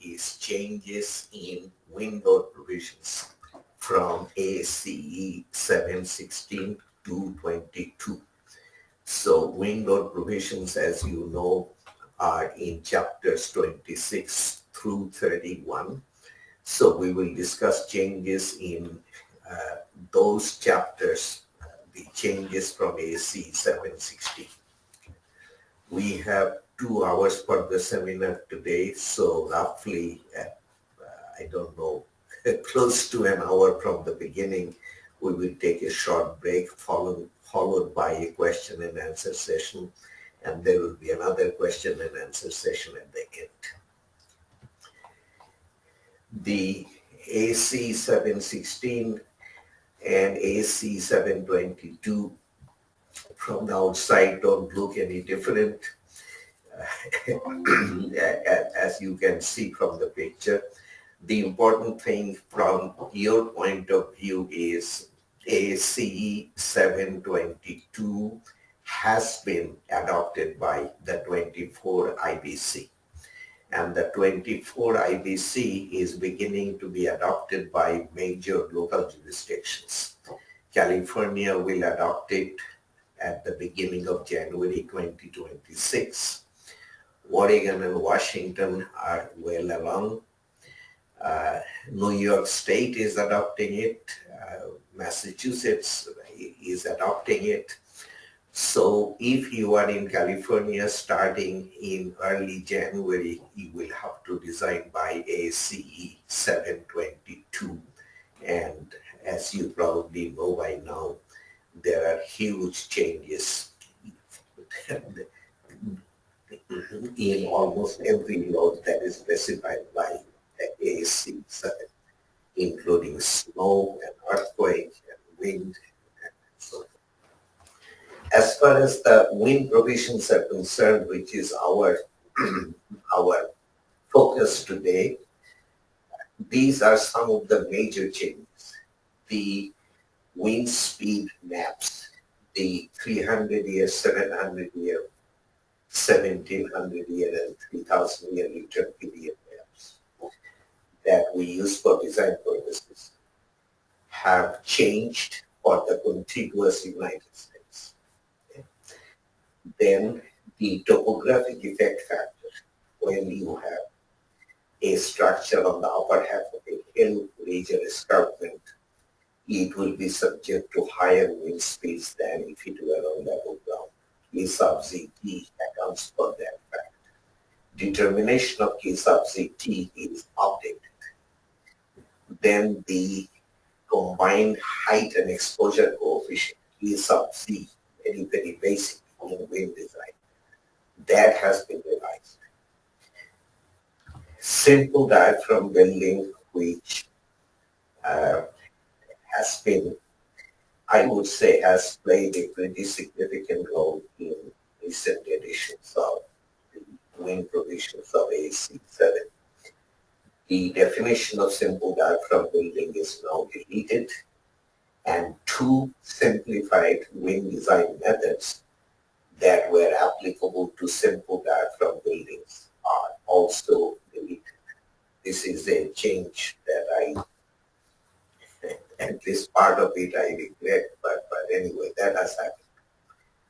is changes in wind load provisions from ASCE 716 to 22. So wind load provisions, as you know, are in chapters 26 through 31. So we will discuss changes in those chapters, the changes from ASCE 716. We have 2 hours for the seminar today, so roughly, I don't know, close to an hour from the beginning, we will take a short break followed by a question and answer session, and there will be another question and answer session at the end. The ASCE 716 and ASCE 722 from the outside don't look any different. As you can see from the picture, the important thing from your point of view is ASCE 722 has been adopted by the 24 IBC. And the 24 IBC is beginning to be adopted by major local jurisdictions. California will adopt it at the beginning of January 2026. Oregon and Washington are well along. New York State is adopting it. Massachusetts is adopting it. So if you are in California starting in early January, you will have to design by ASCE 722. And as you probably know by now, there are huge changes in almost every load that is specified by the ASCE 7, including snow and earthquake and wind and so forth. As far as the wind provisions are concerned, which is our focus today, these are some of the major changes. The wind speed maps, the 300-year, 700-year, 1700-year, and 3000-year return period maps that we use for design purposes have changed for the contiguous United States. Then the topographic effect factor, when you have a structure on the upper half of a hill ridge or escarpment, it will be subject to higher wind speeds than if it were on level ground. K sub ZT accounts for that fact. Determination of K sub ZT is updated. Then the combined height and exposure coefficient, K sub Z, very, very basic in wind design, that has been revised. Simple diaphragm building, which has been, I would say, has played a pretty significant role in recent editions of the wind provisions of ASCE 7. The definition of simple diaphragm building is now deleted, and 2 simplified wind design methods that were applicable to simple diaphragm buildings are also deleted. This is a change that at least part of it I regret, but anyway, that has happened.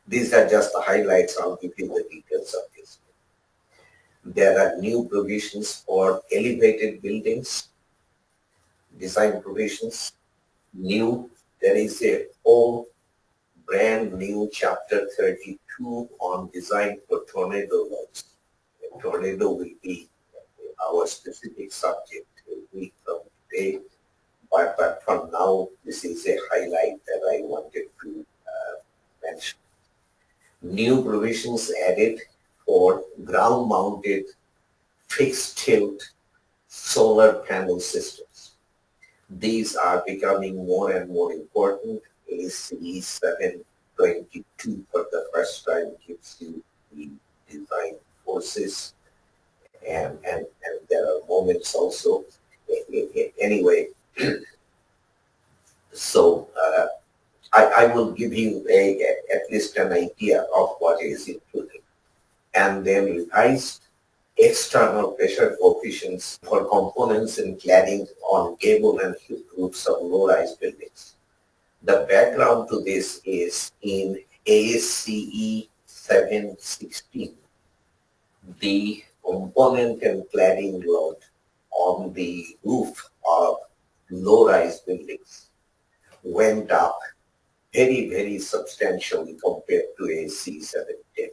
These are just the highlights. I'll give you the details of this. There are new provisions for elevated buildings, design provisions. There is a whole brand new chapter 32 on design for tornado loads. Tornado will be our specific subject a week from today. But for now, this is a highlight that I wanted to mention. New provisions added for ground-mounted fixed tilt solar panel systems. These are becoming more and more important. ASCE 722 for the first time gives you the design forces, and there are moments also. Anyway, so I will give you at least an idea of what is included. And then revised external pressure coefficients for components in cladding on gable and hip roofs of low-rise buildings. The background to this is in ASCE 716, the component and cladding load on the roof of low-rise buildings went up very substantially compared to ASCE 710,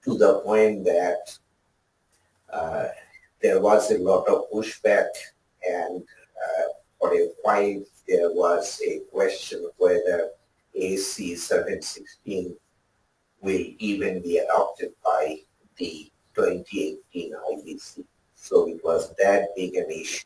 to the point that uh, there was a lot of pushback, and for a while there was a question whether AC 716 will even be adopted by the 2018 IBC. So it was that big an issue.